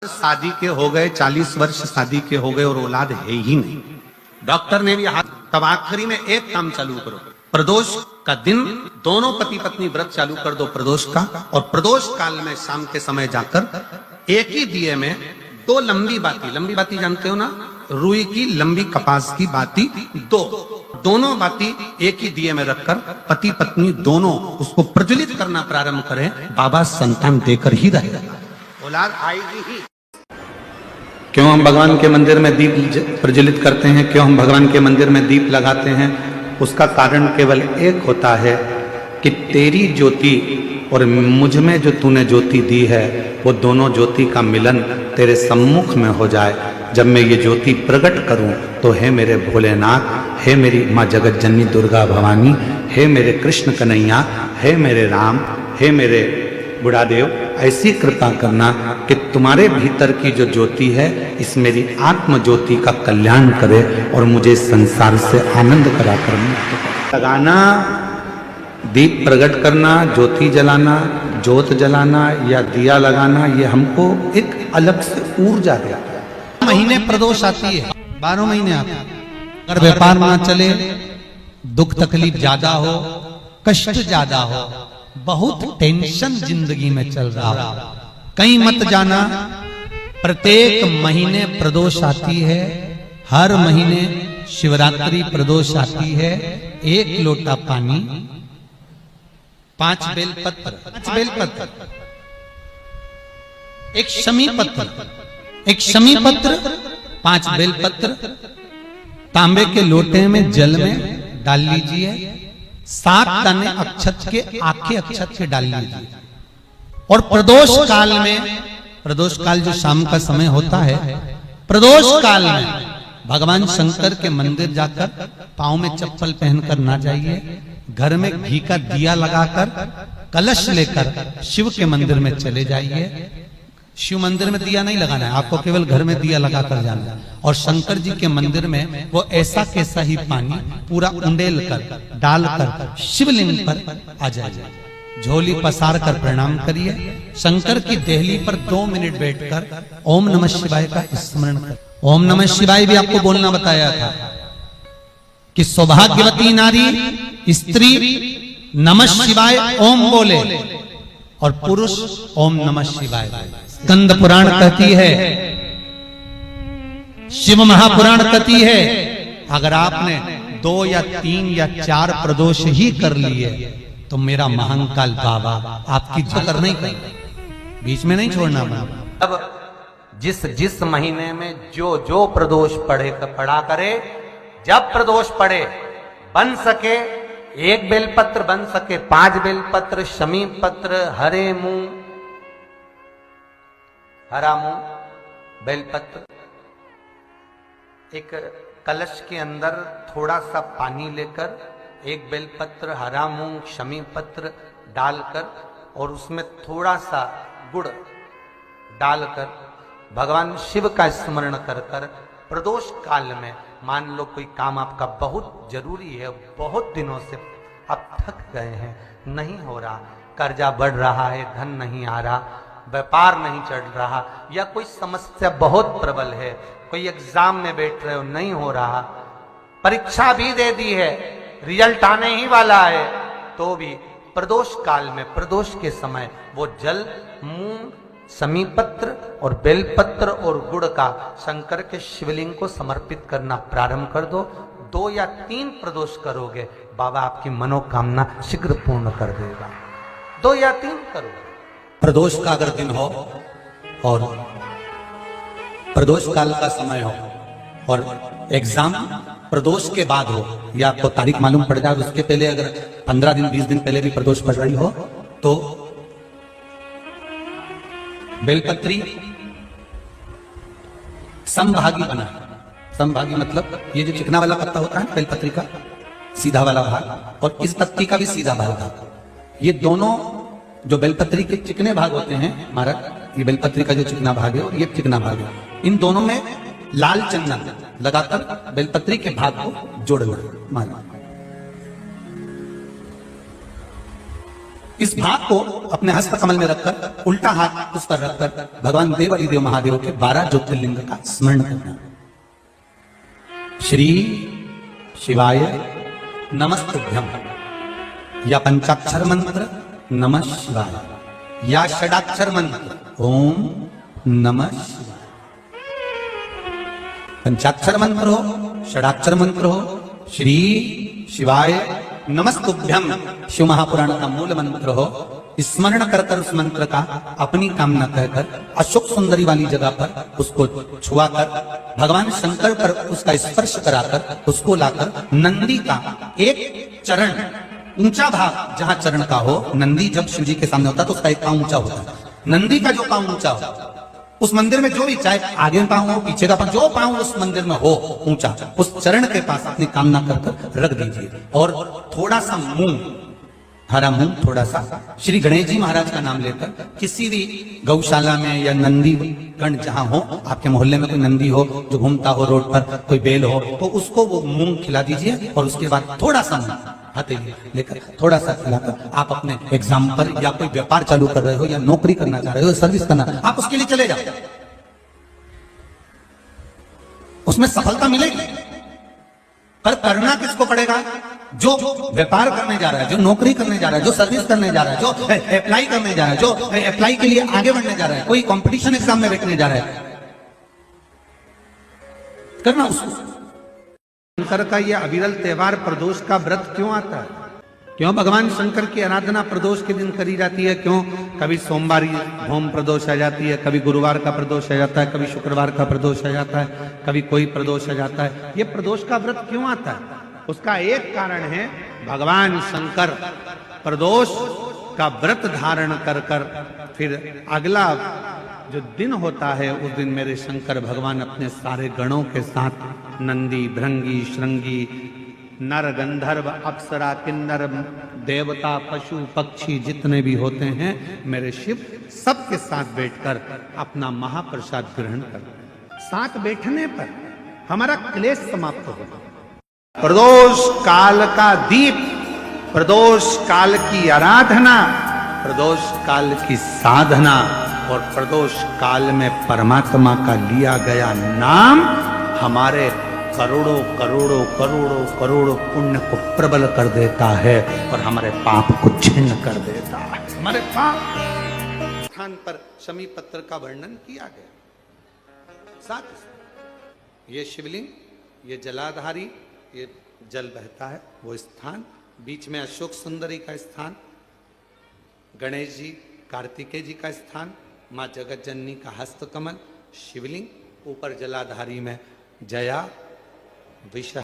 शादी के हो गए 40 वर्ष शादी के हो गए और औलाद है ही नहीं। डॉक्टर ने भी हाथ, तब आखिरी में एक काम चालू करो, प्रदोष का दिन दोनों पति पत्नी व्रत चालू कर दो प्रदोष का, और प्रदोष काल में शाम के समय जाकर एक ही दिए में दो लंबी बाती जानते हो ना, रुई की लंबी कपास की बाती दोनों बाती एक ही दिए में रखकर पति पत्नी दोनों उसको प्रज्वलित करना प्रारंभ करें, बाबा संतान देकर ही रहेगा, औलाद आएगी ही। क्यों हम भगवान के मंदिर में दीप प्रज्वलित करते हैं, क्यों हम भगवान के मंदिर में दीप लगाते हैं? उसका कारण केवल एक होता है कि तेरी ज्योति और मुझ में जो तूने ज्योति दी है वो दोनों ज्योति का मिलन तेरे सम्मुख में हो जाए। जब मैं ये ज्योति प्रकट करूं तो हे मेरे भोलेनाथ, हे मेरी माँ जगत जननी दुर्गा भवानी, हे मेरे कृष्ण कन्हैया, हे मेरे राम, हे मेरे बुढ़ादेव, ऐसी कृपा करना कि तुम्हारे भीतर की जो ज्योति है इस मेरी आत्म ज्योति का कल्याण करे और मुझे संसार से आनंद कराकर लगाना, दीप प्रकट करना, ज्योति जलाना, ज्योत जलाना या दिया लगाना, ये हमको एक अलग से ऊर्जा देता है। महीने प्रदोष आती है, 12 महीने आती है। अगर व्यापार ना चले, दुख तकलीफ ज्यादा हो, कष्ट ज्यादा हो, बहुत टेंशन जिंदगी में चल रहा हो, कहीं मत जाना। प्रत्येक महीने प्रदोष आती है, हर महीने शिवरात्रि प्रदोष आती है। 1 लोटा पानी, 5 बेलपत्र, 1 शमी पत्र, 5 बेलपत्र तांबे के लोटे में जल में डाल लीजिए। 7 दाने अक्षत के, आखे अक्षत के डाल लीजिए। और प्रदोष काल में, प्रदोष काल जो शाम का समय होता है, प्रदोष काल में भगवान शंकर के मंदिर जाकर पांव में चप्पल पहनकर ना जाइए, घर में घी का दिया लगाकर कलश लेकर शिव के मंदिर में चले जाइए। शिव मंदिर में दिया नहीं लगाना है, आपको केवल घर में दिया लगाकर जाना है। और शंकर जी के मंदिर में वो ऐसा कैसा ही पानी पूरा उंडेल कर डालकर शिवलिंग पर आ जाए, झोली पसार कर प्रणाम करिए। शंकर की देहली पर 2 मिनट बैठकर ओम नमः शिवाय का स्मरण कर। ओम नमः शिवाय भी आपको बोलना बताया था कि सौभाग्यवती नारी स्त्री नमः शिवाय ओम बोले और पुरुष ओम नमः शिवाय। स्कंद पुराण कहती है, शिव महापुराण कहती है, अगर आपने 2 या 3 या 4 प्रदोष ही कर लिए तो मेरा महाकाल बाबा आपकी जिक्र नहीं कर, बीच में नहीं छोड़ना। अब जिस महीने में जो प्रदोष पड़ा करे, जब प्रदोष पड़े, बन सके 1 बेलपत्र, बन सके 5 बेलपत्र, शमी पत्र, हरा मूंग, बेलपत्र, एक कलश के अंदर थोड़ा सा पानी लेकर 1 बेलपत्र, हरा मूंग, शमी पत्र डालकर और उसमें थोड़ा सा गुड़ डालकर भगवान शिव का स्मरण कर कर प्रदोष काल में, मान लो कोई काम आपका बहुत जरूरी है, बहुत दिनों से आप थक गए हैं, नहीं हो रहा, कर्जा बढ़ रहा है, धन नहीं आ रहा, व्यापार नहीं चढ़ रहा, या कोई समस्या बहुत प्रबल है, कोई एग्जाम में बैठ रहे हो नहीं हो रहा, परीक्षा भी दे दी है, रिजल्ट आने ही वाला है, तो भी प्रदोष काल में, प्रदोष के समय वो जल, मूंग, शमी पत्र और बेलपत्र और गुड़ का शंकर के शिवलिंग को समर्पित करना प्रारंभ कर दो। 2 या 3 प्रदोष करोगे, बाबा आपकी मनोकामना शीघ्र पूर्ण कर देगा। 2 या 3 करो। प्रदोष का अगर दिन हो और प्रदोष काल का समय हो और एग्जाम प्रदोष के बाद हो, या आपको तारीख मालूम पड़ जाए, उसके पहले अगर 15 दिन 20 दिन पहले भी प्रदोष पड़ रही हो, तो बेलपत्री समभागी बना। समभागी मतलब ये जो चिकना वाला पत्ता होता है बेलपत्री का, सीधा वाला भाग, और इस पत्ती का भी सीधा भाग, ये दोनों जो बेलपत्री के चिकने भाग होते हैं महाराज, ये बेलपत्री का जो चिकना भाग है और ये चिकना भाग है, इन दोनों में लाल चंदन लगाकर बेलपत्री के भाग को जोड़ना। इस भाग को अपने हस्त कमल में रखकर उल्टा हाथ उस पर रखकर भगवान देव अधिदेव महादेव के 12 ज्योतिर्लिंग का स्मरण करना। श्री शिवाय नमस्तुभ्यम, या पंचाक्षर मंत्र नमः शिवाय, या षडाक्षर मंत्र ओम नमः शिवाय। पंचाक्षर मंत्र हो, षडाक्षर मंत्र हो, श्री शिवाय नमस्तुभ्यम शिव महापुराण का मूल मंत्र हो, स्मरण कर कर उस मंत्र का अपनी कामना कहकर अशोक सुंदरी वाली जगह पर उसको छुआकर भगवान शंकर पर उसका स्पर्श कराकर उसको लाकर नंदी का एक चरण, ऊंचा भाग जहां चरण का हो, नंदी जब शिव जी के सामने होता है तो उसका एक पांव ऊंचा होता है, नंदी का जो पांव ऊंचा हो उस मंदिर में जो भी, चाहे आगे पांव हो पीछे का पांव, जो पांव उस मंदिर में हो ऊंचा, उस चरण के पास अपनी कामना कर कर रख दीजिए और थोड़ा सा मूंग, हरा मूंग थोड़ा सा, श्री गणेश जी महाराज का नाम लेकर किसी भी गौशाला में या नंदी गण जहां हो, आपके मोहल्ले में कोई नंदी हो जो घूमता हो रोड पर, कोई बेल हो, तो उसको वो मूंग खिला दीजिए और उसके बाद थोड़ा सा मूंग हथेली लेकर थोड़ा सा खिलाकर आप अपने एग्जाम पर या कोई व्यापार चालू कर रहे हो या नौकरी करना चाह रहे हो, सर्विस करना, आप उसके लिए चले जाओ, उसमें सफलता मिलेगी। पर करना किसको पड़ेगा? जो व्यापार करने जा रहा है, जो नौकरी करने जा रहा है, जो सर्विस करने जा रहा है, जो अप्लाई करने जा रहा है, जो अप्लाई के लिए आगे बढ़ने जा रहा है, कोई कंपटीशन एग्जाम में बैठने जा रहा है, करना उसको। शंकर का यह अविरल त्योहार प्रदोष का व्रत क्यों आता है? क्यों भगवान शंकर की आराधना प्रदोष के दिन करी जाती है? क्यों कभी सोमवार होम प्रदोष आ जाती है, कभी गुरुवार का प्रदोष आ जाता है, कभी शुक्रवार का प्रदोष आ जाता है, कभी कोई प्रदोष आ जाता है? ये प्रदोष का व्रत क्यों आता है? उसका एक कारण है, भगवान शंकर प्रदोष का व्रत धारण कर कर फिर अगला जो दिन होता है उस दिन मेरे शंकर भगवान अपने सारे गणों के साथ नंदी, भृंगी, श्रृंगी, नर, गंधर्व, अप्सरा, किन्नर, देवता, पशु, पक्षी जितने भी होते हैं मेरे शिव, सबके साथ बैठकर अपना महाप्रसाद ग्रहण करते हैं। साथ बैठने पर हमारा क्लेश समाप्त होगा। प्रदोष काल का दीप, प्रदोष काल की आराधना, प्रदोष काल की साधना और प्रदोष काल में परमात्मा का लिया गया नाम हमारे करोड़ों करोड़ों करोड़ों करोड़ों पुण्य को प्रबल कर देता है और हमारे पाप को छिन्न कर देता है। हमारे पाप स्थान पर शमी पत्र का वर्णन किया गया। साथ ये शिवलिंग, ये जलाधारी, ये जल बहता है वो स्थान, बीच में अशोक सुंदरी का स्थान, गणेश जी, कार्तिकेय जी का स्थान, माँ जगत जननी का हस्त कमल, शिवलिंग, ऊपर जलाधारी में जया, विष